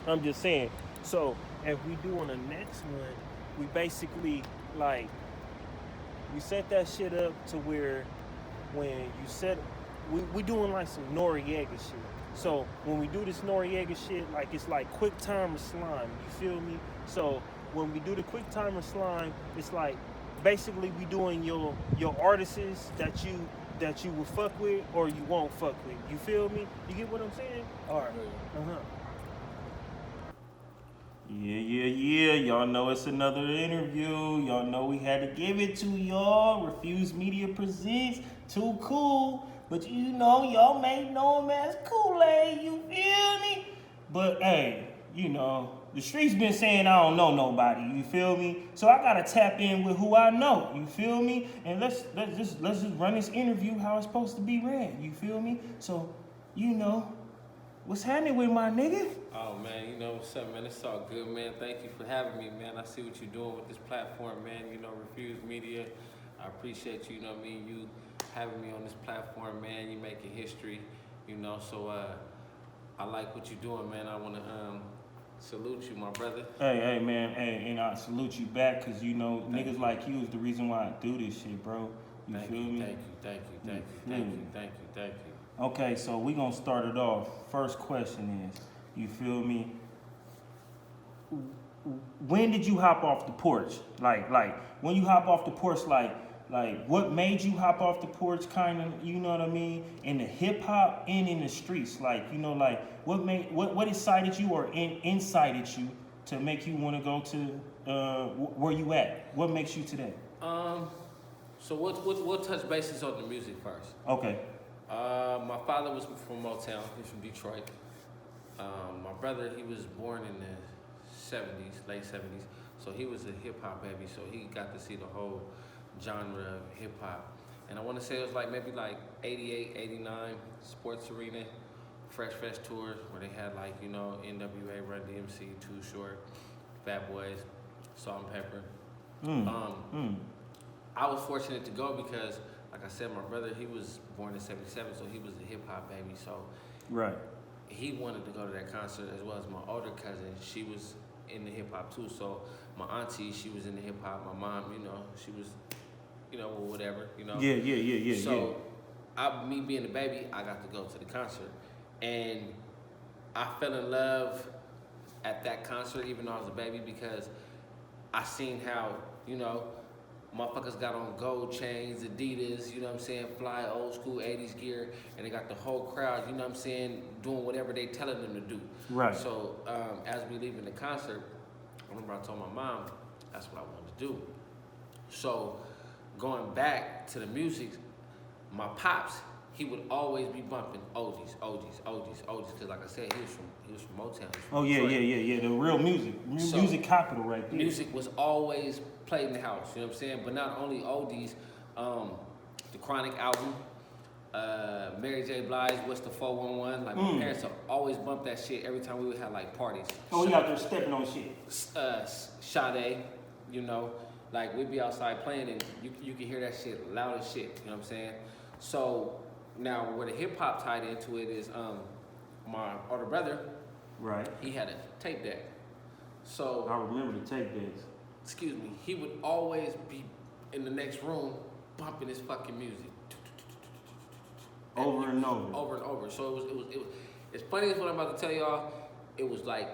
I'm just saying. So if we do on the next one, we basically like we set that shit up to where when you set we doing like some Noriega shit. So when we do this Noriega shit, like it's like quick timer slime. You feel me? So when we do the quick timer slime, it's like basically we doing your artists that you will fuck with or you won't fuck with. You feel me? You get what I'm saying? All right. Uh-huh. Yeah. Y'all know it's another interview. Y'all know we had to give it to y'all. Refuse Media presents Too Cool. But you know, y'all may know him as Kool Aid. You feel me? But hey, you know, the streets been saying I don't know nobody. You feel me? So I gotta tap in with who I know. You feel me? And let's just run this interview how it's supposed to be ran. You feel me? So, you know, what's happening with my nigga? Oh man, you know what's up, man? It's all good, man. Thank you for having me, man. I see what you're doing with this platform, man. You know, Refuse Media. I appreciate you, you know what I mean? You having me on this platform, man. You making history, you know. So I like what you're doing, man. I wanna salute you, my brother. Hey, man. Hey, and I salute you back because, you know, niggas like you is the reason why I do this shit, bro. You feel me? Thank you. Okay, so we gonna start it off. First question is, you feel me? When did you hop off the porch? Like when you hop off the porch, like what made you hop off the porch, kind of, you know what I mean? In the hip hop and in the streets, like, you know, like what excited you or incited you to make you want to go to where you at? What makes you today? So we'll touch bases on the music first. Okay. My father was from Motown. He's from Detroit. My brother, he was born in the 70s, late 70s. So he was a hip hop baby. So he got to see the whole genre of hip hop. And I want to say it was like maybe like 88, 89, Sports Arena, Fresh Fest tour, where they had like, you know, NWA, Run DMC, Too Short, Fat Boys, Salt and Pepper. I was fortunate to go because, like I said, my brother, he was born in 77, so he was a hip hop baby. So Right. he wanted to go to that concert, as well as my older cousin. She was in the hip hop too. So my auntie, she was in the hip hop. My mom, you know, she was, you know, whatever, you know. Yeah. So me being a baby, I got to go to the concert, and I fell in love at that concert, even though I was a baby, because I seen how, you know, motherfuckers got on gold chains, Adidas, you know what I'm saying, fly old school 80s gear, and they got the whole crowd, you know what I'm saying, doing whatever they telling them to do. Right. So as we leaving the concert, I remember I told my mom that's what I wanted to do. So going back to the music, my pops, he would always be bumping oldies, because like I said, he was from Motown. Oh yeah, the real music, music capital right there. Music was always played in the house, you know what I'm saying? But not only oldies, the Chronic album, Mary J. Blige, What's the 411? Like my parents would always bump that shit every time we would have like parties. Oh, you out there stepping on shit. Sade, you know, like we'd be outside playing and you could hear that shit loud as shit, you know what I'm saying? So now where the hip hop tied into it is my older brother, right? He had a tape deck. So I remember the tape decks. Excuse me, he would always be in the next room bumping his fucking music. Over and over. So it was it's funny as what I'm about to tell y'all. It was like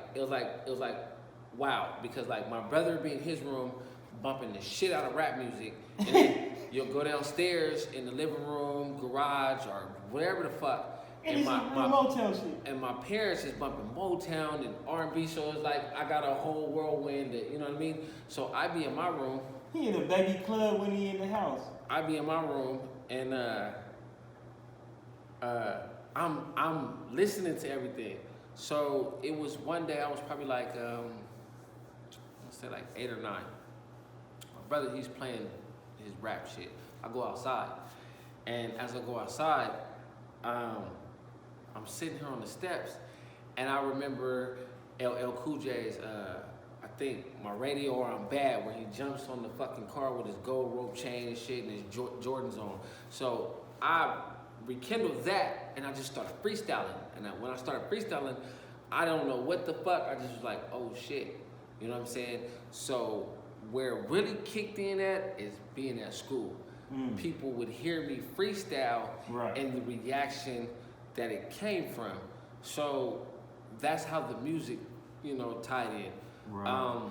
wow, because like my brother would be in his room bumping the shit out of rap music, and then you'll go downstairs in the living room, garage, or whatever the fuck. And my Motown shit. And my parents is bumping Motown and R&B, so it's like I got a whole whirlwind, you know what I mean? So I be in my room. He in a baby club when he in the house. I be in my room and I'm listening to everything. So it was one day I was probably like let's say like 8 or 9. My brother, he's playing his rap shit. I go outside, and as I go outside, I'm sitting here on the steps, and I remember LL Cool J's, I think, My Radio or I'm Bad, where he jumps on the fucking car with his gold rope chain and shit and his Jordans on. So I rekindled that, and I just started freestyling. And when I started freestyling, I don't know what the fuck. I just was like, oh shit. You know what I'm saying? So where it really kicked in at is being at school. People would hear me freestyle and the reaction that it came from. So that's how the music, you know, tied in. Right.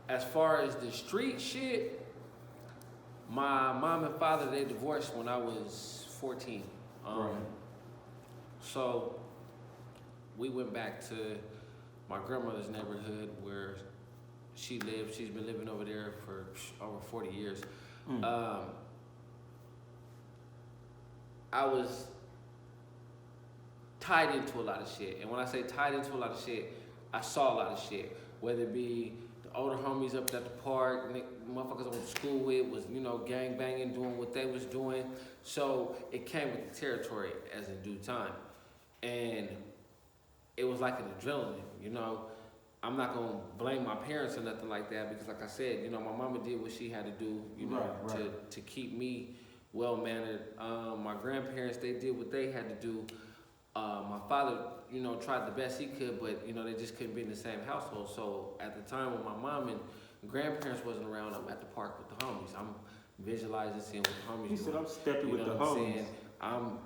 As far as the street shit, my mom and father, they divorced when I was 14. So we went back to my grandmother's neighborhood where she lived. She's been living over there for over 40 years. I was tied into a lot of shit. And when I say tied into a lot of shit, I saw a lot of shit. Whether it be the older homies up at the park, motherfuckers I went to school with was, you know, gang banging, doing what they was doing. So it came with the territory as in due time. And it was like an adrenaline, you know. I'm not gonna blame my parents or nothing like that because like I said, you know, my mama did what she had to do, you know, to keep me well-mannered. My grandparents, they did what they had to do. My father, you know, tried the best he could, but, you know, they just couldn't be in the same household. So at the time when my mom and grandparents wasn't around, I'm at the park with the homies. I'm visualizing, seeing what the homies doing. He said, I'm stepping you with the homies. I'm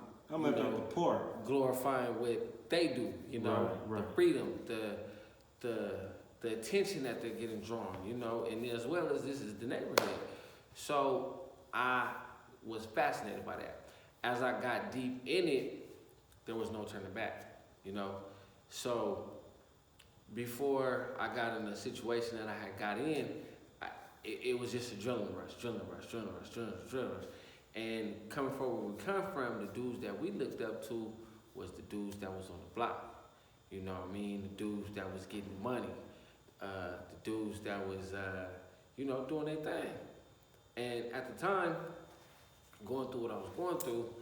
at the park. Glorifying what they do, you know, the freedom, the attention that they're getting drawn, you know, and as well as this is the neighborhood. So I was fascinated by that. As I got deep in it, there was no turning back, you know. So before I got in the situation that I had got in, it was just adrenaline rush. And coming from where we come from, the dudes that we looked up to was the dudes that was on the block. You know what I mean? The dudes that was getting money. The dudes that was, you know, doing their thing. And at the time, going through what I was going through,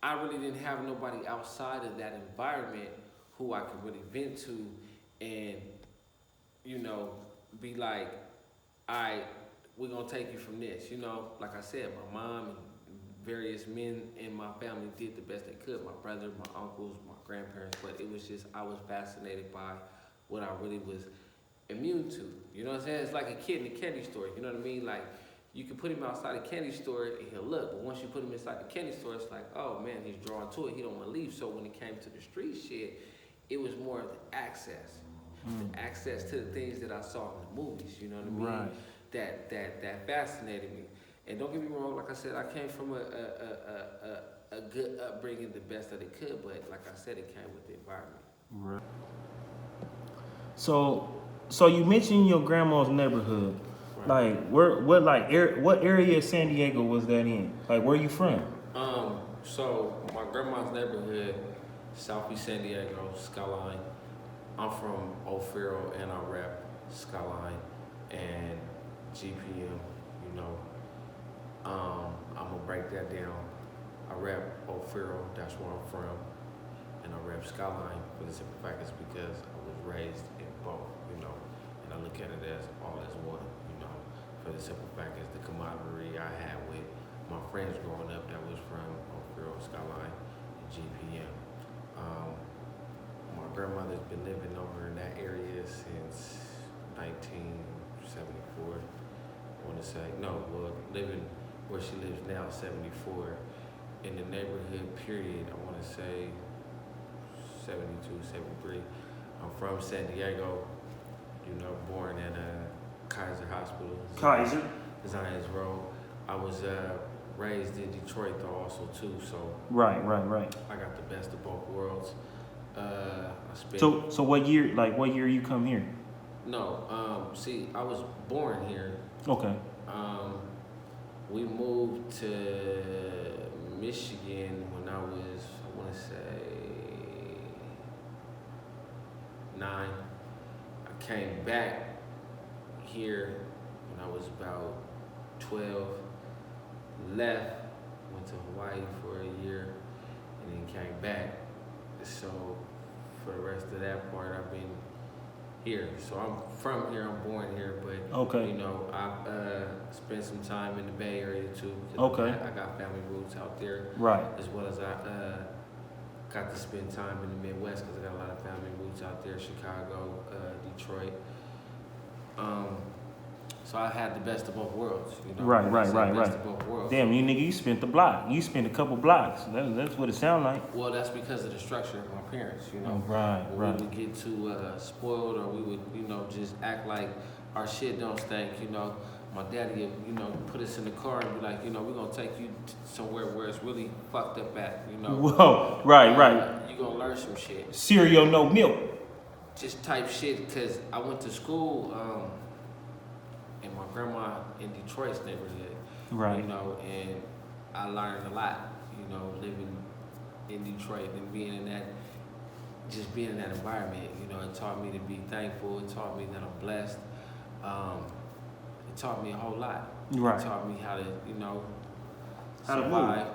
I really didn't have nobody outside of that environment who I could really vent to and, you know, be like, all right, we're going to take you from this. You know, like I said, my mom and various men in my family did the best they could. My brother, my uncles, my grandparents, but it was just, I was fascinated by what I really was immune to. You know what I'm saying? It's like a kid in a candy store. You know what I mean? Like, you can put him outside a candy store and he'll look, but once you put him inside the candy store, it's like, oh man, he's drawn to it. He don't want to leave. So when it came to the street shit, it was more of the access. The access to the things that I saw in the movies, you know what I mean? That fascinated me. And don't get me wrong, like I said, I came from a good upbringing, the best that it could, but like I said, it came with the environment. Right. So you mentioned your grandma's neighborhood. Right. Like what area of San Diego was that in? Like where you from? So my grandma's neighborhood, Southeast San Diego, Skyline. I'm from O'Farrell and I rep Skyline and GPM, you know. I'm gonna break that down. I rep O'Farrell, that's where I'm from, and I rep Skyline for the simple fact is because I was raised in both, you know, and I look at it as all as one, you know, for the simple fact is the camaraderie I had with my friends growing up that was from O'Farrell, Skyline, and GPM. My grandmother's been living over in that area since 1974. I want to say, living where she lives now, 74. In the neighborhood period, I want to say 72, 73. I'm from San Diego, you know, born at Kaiser Hospital. Zions Road. I was raised in Detroit though also too, so. Right. I got the best of both worlds. So what year you come here? No, see, I was born here. Okay. We moved to Michigan when I was, I want to say 9. I came back here when I was about 12, left, went to Hawaii for a year, and then came back. So for the rest of that part, I've been here. So I'm from here, I'm born here, but you know, I've spent some time in the Bay Area too. I got family roots out there. Right. As well as I got to spend time in the Midwest because I got a lot of family roots out there, Chicago, Detroit. So I had the best of both worlds, you know. Right. Best of both worlds. Damn, you nigga, you spent the block. You spent a couple blocks. That's what it sound like. Well, that's because of the structure of my parents, you know. Oh, right. We would get too spoiled, or we would, you know, just act like our shit don't stink, you know. My daddy, you know, put us in the car and be like, you know, we're gonna take you somewhere where it's really fucked up at, you know. Whoa, right. You're gonna learn some shit. Cereal, no milk. Just type shit, because I went to school in my grandma in Detroit's neighborhood. Right. You know, and I learned a lot, you know, living in Detroit and being in that environment. You know, it taught me to be thankful. It taught me that I'm blessed. It taught me a whole lot. Right. It taught me how to, you know, How to survive.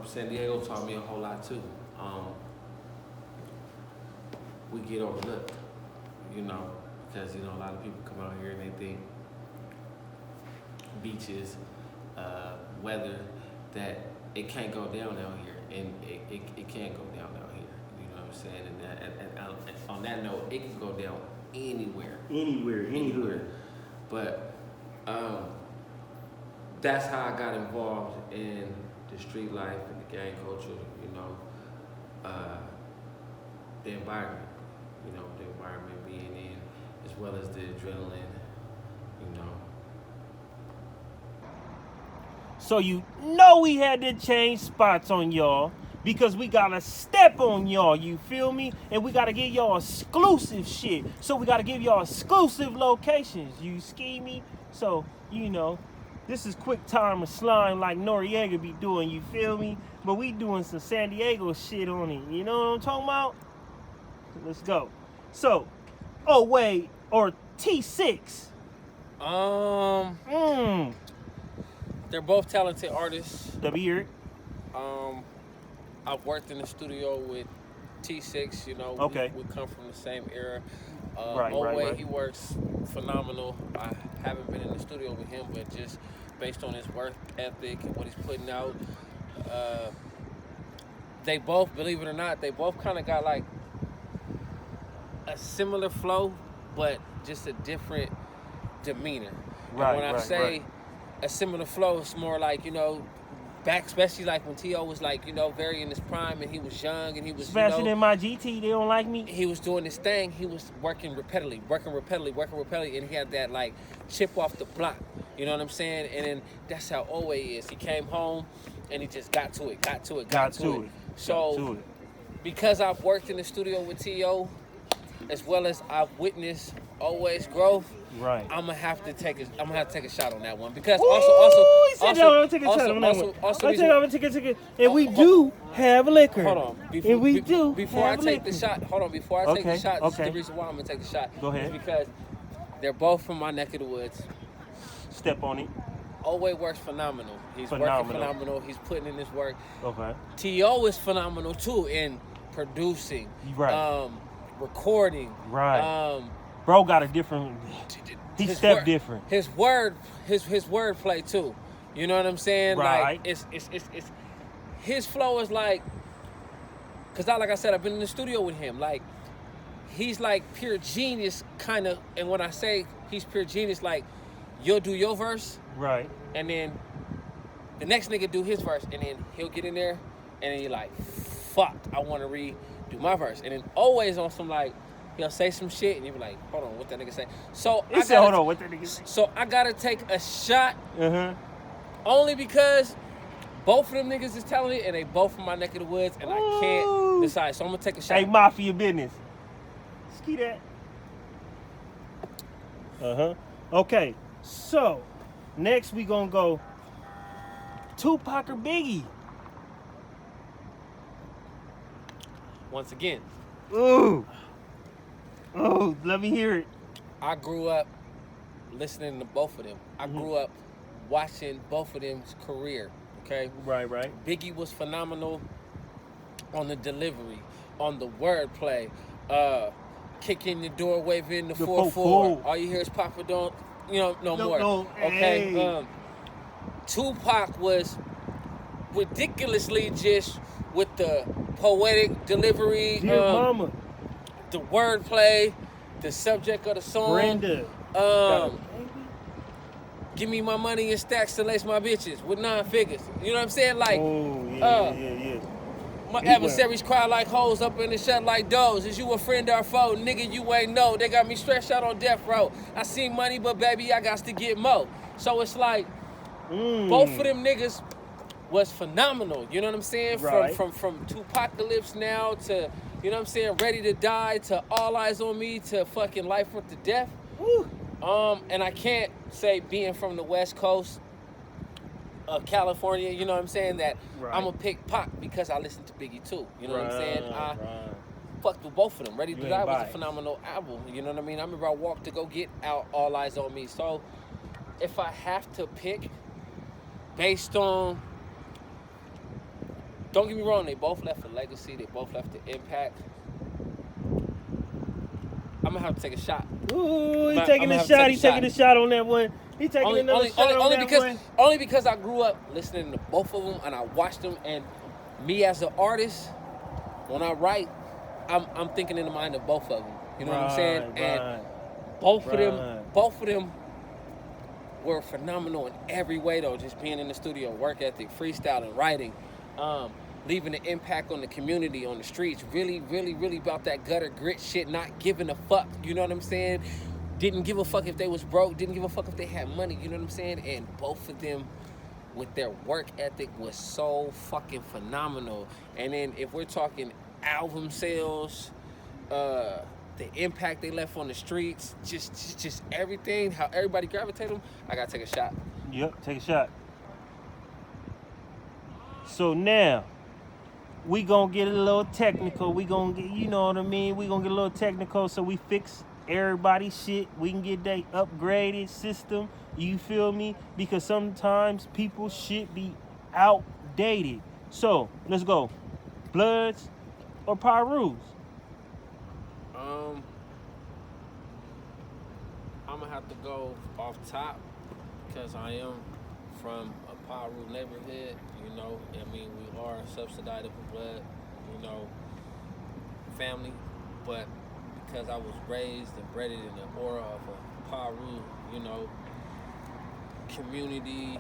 San Diego taught me a whole lot too. We get overlooked, you know, because, you know, a lot of people come out here and they think beaches, weather, that it can't go down here, and it can't go down here. You know what I'm saying? And on that note, it can go down anywhere. Anywhere. But that's how I got involved in the street life and the gang culture. You know, the environment. You know, the environment being in, as well as the adrenaline. You know. So you know we had to change spots on y'all because we gotta step on y'all, you feel me? And we gotta give y'all exclusive shit. So we gotta give y'all exclusive locations, you ski me? So, you know, this is quick time of slime like Noriega be doing, you feel me? But we doing some San Diego shit on it, you know what I'm talking about? Let's go. So, oh wait, or T6. They're both talented artists. The beard. I've worked in the studio with T6, you know. Okay. We come from the same era. Right. He works phenomenal. I haven't been in the studio with him, but just based on his work ethic and what he's putting out, they both, believe it or not, they both kind of got like a similar flow, but just a different demeanor. Right, and when I say a similar flow, it's more like, you know, back, especially like when T.O. was like, you know, very in his prime and he was young and he was, Smashing you know, in my GT, they don't like me. he was doing this thing. He was working repetitively, and he had that like chip off the block. You know what I'm saying? And then that's how Owe is. He came home and he just got to it. So because I've worked in the studio with T.O., as well as I've witnessed Owe's growth, right, I'm gonna have to take a shot on that one because I'm gonna take a shot on that one. And we do have liquor. Hold on. Before I take the shot, this is the reason why I'm gonna take the shot. Go ahead. Is because they're both from my neck of the woods. Step on it. Owe works phenomenal. He's working phenomenal. He's putting in his work. Okay. T.O. is phenomenal too in producing. Right. Recording. Right. Bro got a different. He stepped different. His word play too. You know what I'm saying? Right. Like it's his flow is like, cause like I said, I've been in the studio with him. Like he's like pure genius kind of. And when I say he's pure genius, like you'll do your verse, right, and then the next nigga do his verse, and then he'll get in there, and then you're like, fuck, I want to redo my verse, and then always on some like. He'll say some shit, and you'll be like, hold on, what that nigga say? So I gotta take a shot, only because both of them niggas is talented, and they both from my neck of the woods, and I can't decide. So I'm gonna take a shot. Hey, mafia business. Ski that. Okay, so next we gonna go Tupac or Biggie. Once again. Oh, let me hear it. I grew up listening to both of them. I grew up watching both of them's career, okay? Right. Biggie was phenomenal on the delivery, on the wordplay, kicking the door, waving the 4-4. All you hear is Papa don't, no more. Okay? Hey. Tupac was ridiculously just with the poetic delivery, Dear mama. the wordplay, the subject of the song. Brenda. Got a baby? Give me my money in stacks to lace my bitches with 9 figures. You know what I'm saying? Like, Oh, yeah. my He adversaries cry like hoes up in the shut like doors. Is you a friend or a foe? Nigga, you ain't know. They got me stretched out on death row. I seen money, but baby, I got to get more. So it's like, both of them niggas was phenomenal. You know what I'm saying? Right. From Tupacalypse Now to, you know what I'm saying, Ready to Die to All Eyes on Me to fucking Life with the Death. Woo. And I can't say being from the West Coast of California, you know what I'm saying, that Right. I'm gonna pick Pac because I listen to Biggie too. You know what I'm saying? I Right. fucked with both of them. Ready to You Die ain't was a biased. phenomenal album. You know what I mean? I remember I walked to go get out All Eyes on Me. So if I have to pick based on, don't get me wrong, they both left a legacy. They both left an impact. I'm gonna have to take a shot. Ooh, he I'm taking gonna a have to shot. take a He taking shot. a shot on that one. He taking another shot on that one. Only because I grew up listening to both of them and I watched them, and me as an artist, when I write, I'm thinking in the mind of both of them. You know what I'm saying? Right. And both of them were phenomenal in every way though. Just being in the studio, work ethic, freestyling, writing, leaving an impact on the community, on the streets. Really, really, really about that gutter grit shit. Not giving a fuck. You know what I'm saying? Didn't give a fuck if they was broke. Didn't give a fuck if they had money. You know what I'm saying? And both of them, with their work ethic, was so fucking phenomenal. And then if we're talking album sales, the impact they left on the streets, just everything, how everybody gravitated them, I gotta take a shot. Yep, take a shot. So now, we gonna get a little technical. We gonna get, you know what I mean? We gonna get a little technical so we fix everybody's shit. We can get that upgraded system. You feel me? Because sometimes people's shit be outdated. So, let's go. Bloods or Pyrus? I'm gonna have to go off top because I am from a Piru neighborhood, you know. I mean, we are subsidized for blood, you know, family, but because I was raised and bred in the aura of a Piru, you know, community,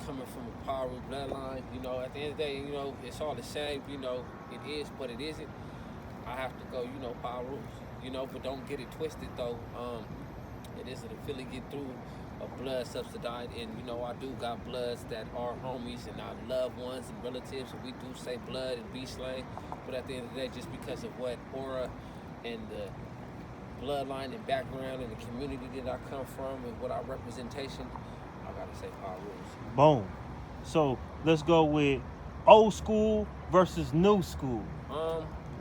coming from a Piru bloodline, you know, at the end of the day, you know, it's all the same, you know, it is, but it isn't. I have to go, you know, Pyrus, you know, but don't get it twisted though. It is an affiliate through a blood subsidized, and you know, I do got bloods that are homies and our loved ones and relatives, and we do say blood and be slang, but at the end of the day, just because of what aura and the bloodline and background and the community that I come from and what our representation, I gotta say Pyrus. Boom. So let's go with old school versus new school.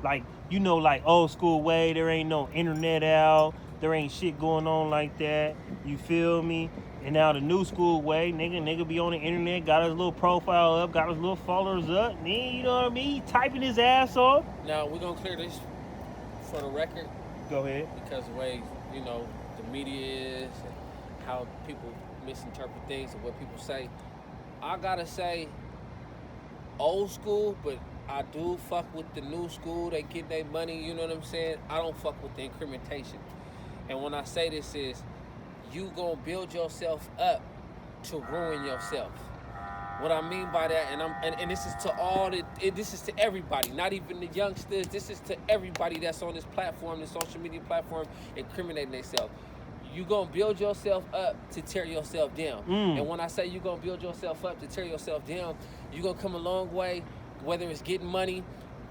Like, you know, like old school way, there ain't no internet out, there ain't shit going on like that. You feel me? And now the new school way, nigga be on the internet, got his little profile up, got his little followers up, and then, you know what I mean? He typing his ass off. Now we're gonna clear this for the record. Go ahead. Because the way, you know, the media is and how people misinterpret things and what people say. I gotta say old school, but I do fuck with the new school. They get their money, you know what I'm saying? I don't fuck with the incrementation. And when I say this is, you gonna build yourself up to ruin yourself. What I mean by that, and this is to this is to everybody, not even the youngsters. This is to everybody that's on this platform, this social media platform, incriminating themselves. You gonna build yourself up to tear yourself down. And when I say you gonna build yourself up to tear yourself down, you gonna come a long way, whether it's getting money,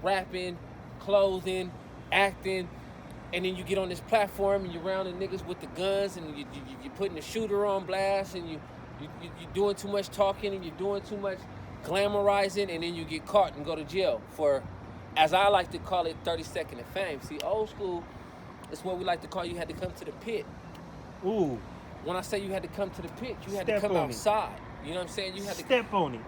rapping, clothing, acting, and then you get on this platform and you're around the niggas with the guns and you're putting the shooter on blast and you're doing too much talking and you're doing too much glamorizing, and then you get caught and go to jail for, as I like to call it, 30 seconds of fame. See, old school is what we like to call you had to come to the pit. Ooh. When I say you had to come to the pit, you had Step to come on outside. You know what I'm saying? You had to step on it.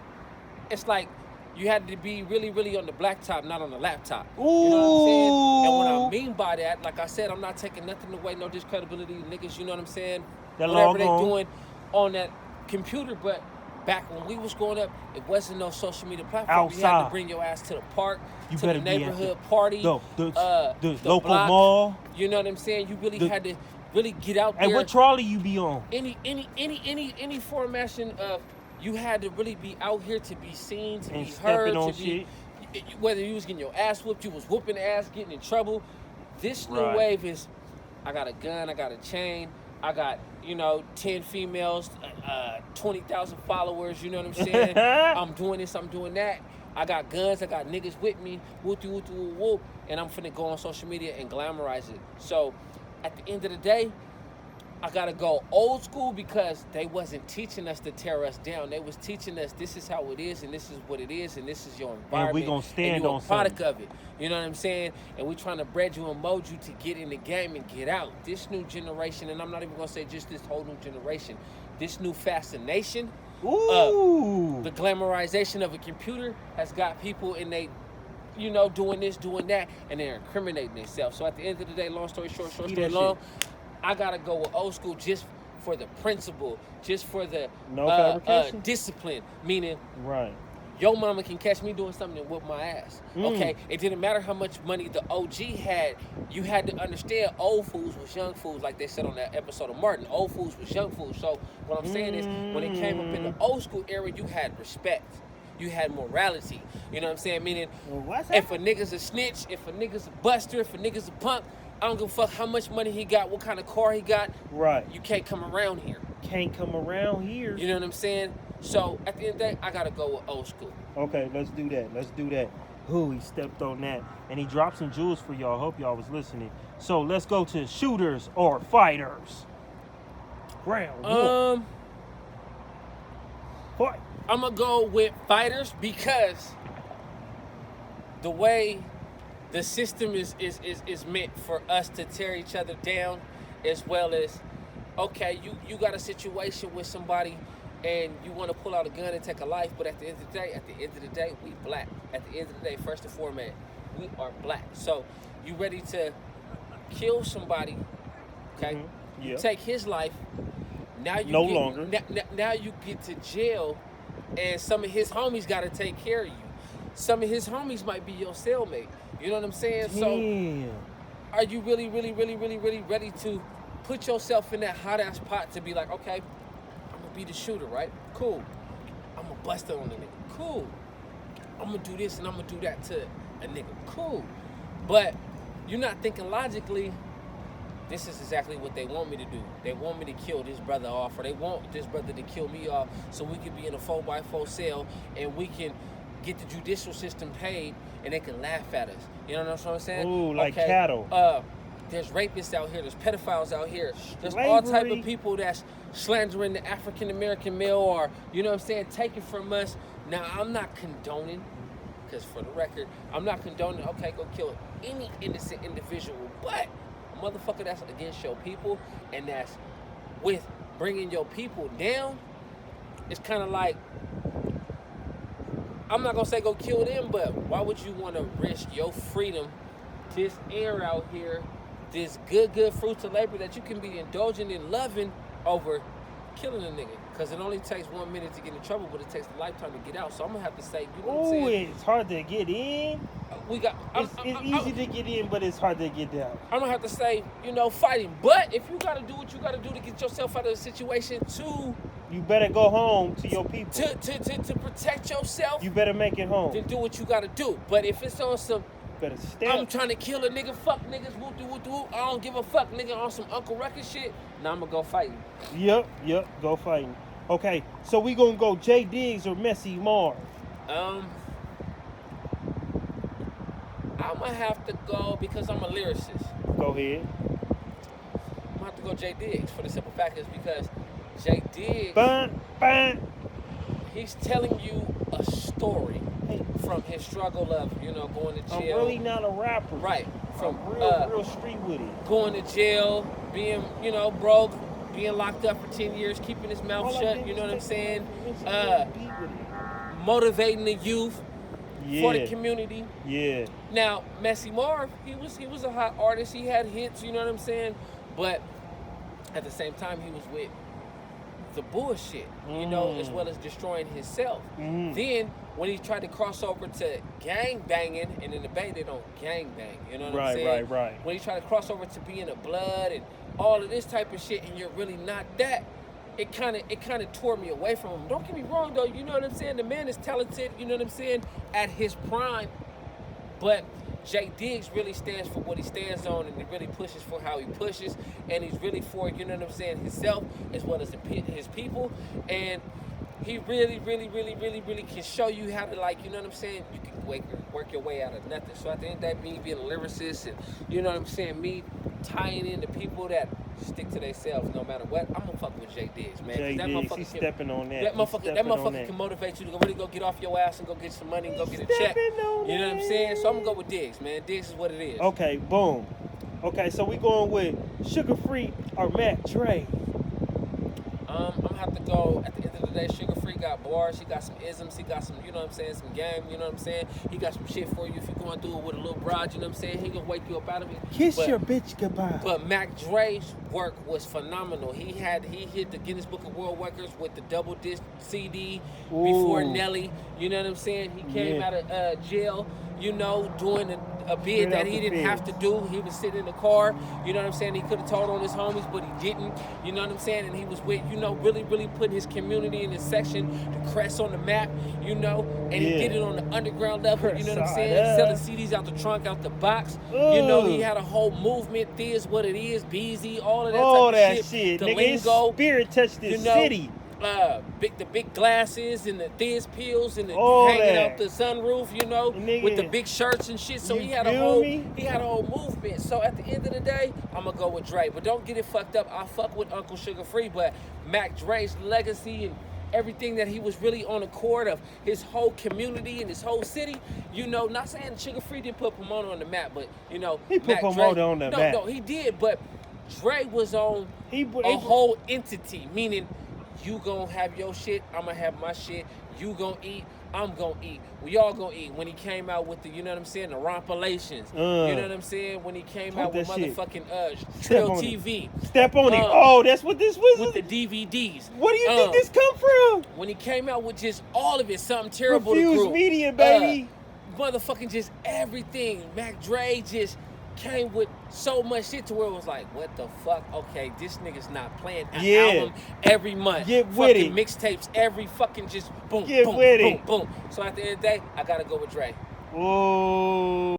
It's like you had to be really, really on the blacktop, not on the laptop. Ooh. You know what I'm saying? And what I mean by that, like I said, I'm not taking nothing away, no discredibility, niggas, you know what I'm saying? That whatever log they on. doing on that computer, but Back when we was growing up, it wasn't no social media platform. You had Outside. to bring your ass to the park, You to better the be at neighborhood party, the local block. mall. You know what I'm saying? You really The- had to really get out there. And what trolley you be on? Any formation of you had to really be out here to be seen, to And be stepping heard, on to be whether you was getting your ass whooped, you was whooping ass, getting in trouble. This new Right. wave is, I got a gun, I got a chain, I got 10 females, 20,000 followers. You know what I'm saying? I'm doing this, I'm doing that. I got guns, I got niggas with me, whoop whoop whoop whoop, and I'm finna go on social media and glamorize it. So, at the end of the day, I gotta go old school because they wasn't teaching us to tear us down. They was teaching us this is how it is and this is what it is and this is your environment. And we gonna stand and you on a product something. of it. You know what I'm saying? And we trying to bread you and mold you to get in the game and get out. This new generation, and I'm not even gonna say just this whole new generation, this new fascination, Ooh. the glamorization of a computer has got people in they doing this, doing that, and they're incriminating themselves. So at the end of the day, long story short, short Eat story that long, shit. I gotta go with old school just for the principle, just for the No fabrication? discipline. Meaning, Right. your mama can catch me doing something and whip my ass. Okay, it didn't matter how much money the OG had. You had to understand old fools was young fools, like they said on that episode of Martin. Old fools was young fools. So what I'm saying is, when it came up in the old school era, you had respect. You had morality. You know what I'm saying? Meaning, Well, what's if a that? nigga's a snitch, if a nigga's a buster, if a nigga's a punk, I don't give a fuck how much money he got, what kind of car he got. Right. You can't come around here. Can't come around here. You know what I'm saying? So at the end of the day, I gotta go with old school. Okay, let's do that. Let's do that. Who he stepped on that, and he dropped some jewels for y'all. Hope y'all was listening. So let's go to shooters or fighters. Round one. Fight. I'm gonna go with fighters because the way the system is meant for us to tear each other down, as well as, okay, you got a situation with somebody and you want to pull out a gun and take a life, but at the end of the day, we black. At the end of the day, first and foremost, we are black. So you ready to kill somebody, okay? Mhm. You Yeah. take his life. Now you No get, longer. Now you get to jail, and some of his homies got to take care of you. Some of his homies might be your cellmate. You know what I'm saying? So Damn. are you really ready to put yourself in that hot ass pot to be like, okay, I'm gonna be the shooter, right? Cool. I'm gonna bust it on the nigga. Cool. I'm gonna do this and I'm gonna do that to a nigga. Cool. But you're not thinking logically. This is exactly what they want me to do. They want me to kill this brother off, or they want this brother to kill me off, so we can be in a 4x4 cell and we can get the judicial system paid, and they can laugh at us. You know what I'm saying? Ooh, like cattle. There's rapists out here. There's pedophiles out here. There's all type Slavery. of people that's slandering the African American male, or you know what I'm saying, taking from us. Now I'm not condoning, because for the record, I'm not condoning. Okay, go kill any innocent individual, but a motherfucker that's against your people and that's with bringing your people down, it's kind of like, I'm not gonna say go kill them, but why would you want to risk your freedom, this air out here, this good fruits of labor that you can be indulging in loving, over killing a nigga? Because it only takes 1 minute to get in trouble, but it takes a lifetime to get out. So I'm gonna have to say, you know what I'm Ooh, saying? it's hard to get in. We got. It's easy to get in, but it's hard to get out. I'm gonna have to say, fighting. But if you gotta do what you gotta do to get yourself out of the situation, You better go home to your people. to protect yourself, You better make it home. then do what you gotta do. But if it's on some, Better step. I'm trying to kill a nigga, fuck niggas, whoop de whoop de whoop, I don't give a fuck, nigga, on some Uncle Ruckus shit, now I'm gonna go fighting. Yep, go fighting. Okay, so we gonna go Jay Diggs or Messy Marv. I'm gonna have to go, because I'm a lyricist, Go ahead. I'm gonna have to go Jay Diggs, for the simple fact is because Jay Diggs, Bang. he's telling you a story Hey, from his struggle of, going to I'm jail. really not a rapper. Right. From I'm real street with it. going to jail, being, broke, being locked up for 10 years, keeping his mouth All I shut, did you know was what I'm take saying? the beat with it. Motivating the youth for the community. Yeah. Now, Messy Marv, he was a hot artist. He had hits, you know what I'm saying? But at the same time, he was with the bullshit, you know, as well as destroying himself. Then when he tried to cross over to gang banging, and in the Bay they don't gang bang, you know what I'm saying? Right. When he tried to cross over to being a blood and all of this type of shit, and you're really not that, it kind of tore me away from him. Don't get me wrong though, you know what I'm saying? The man is talented, you know what I'm saying, at his prime, but Jay Diggs really stands for what he stands on, and he really pushes for how he pushes, and he's really for, you know what I'm saying, himself as well as his people, and he really can show you how to, like, you know what I'm saying, you can work your way out of nothing. So at the end of that, me being a lyricist, and you know what I'm saying, me tying in the people that stick to themselves no matter what, I'm gonna fuck with Jay Diggs, man. Jay Diggs, he's stepping on that. That motherfucker can motivate you to really go get off your ass and go get some money and go get a check. You know what I'm saying? So I'm gonna go with Diggs, man. Diggs is what it is. Okay, boom. Okay, so we going with Sugar Free or Mac Dre? I'm gonna have to go, at the end of the day, Sugar Free got bars, he got some isms, he got some, you know what I'm saying, some game, you know what I'm saying? He got some shit for you if you're going through it with a little broad, you know what I'm saying? He gonna wake you up out of it. Kiss your bitch goodbye. But Mac Dre's work was phenomenal. He hit the Guinness Book of World Records with the double disc CD before Nelly, you know what I'm saying? He came out of jail, you know, doing a bid that he didn't have to do. He was sitting in the car, you know what I'm saying? He could have told on his homies, but he didn't, you know what I'm saying? And he was with, you know, really putting his community in his section to crest on the map, you know, and he did it on the underground level, you know what I'm saying? Selling CDs out the trunk, out the box, you know, he had a whole movement, This What It Is, Beezy, all of that type of shit. The nigga, lingo, his spirit touched this city. The big glasses and the Thiz pills and the All hanging that. out the sunroof, you know, Nigga, with the big shirts and shit. So you he had a feel me? whole movement. So at the end of the day, I'm gonna go with Dre. But don't get it fucked up. I fuck with Uncle Sugar Free, but Mac Dre's legacy and everything that he was really on the court of his whole community and his whole city, you know, not saying Sugar Free didn't put Pomona on the map, but you know, He put Pomona on the map. No, he did, but Dre was on a whole entity, meaning you gonna have your shit, I'm gonna have my shit, you gonna eat, I'm gonna eat. We all gonna eat. When he came out with the, you know what I'm saying, the Rompilations, you know what I'm saying? When he came out with motherfucking Trill TV. Step on it. Oh, that's what this was? With the DVDs. Where do you think this come from? When he came out with just all of it, Something Terrible to Refused Group. Media, baby. Motherfucking just everything. Mac Dre just came with so much shit to where it was like, what the fuck? Okay, this nigga's not playing an album every month. Get with fucking it. mixtapes every fucking just boom, Get boom, with boom, it. boom. So at the end of the day, I gotta go with Dre. Whoa.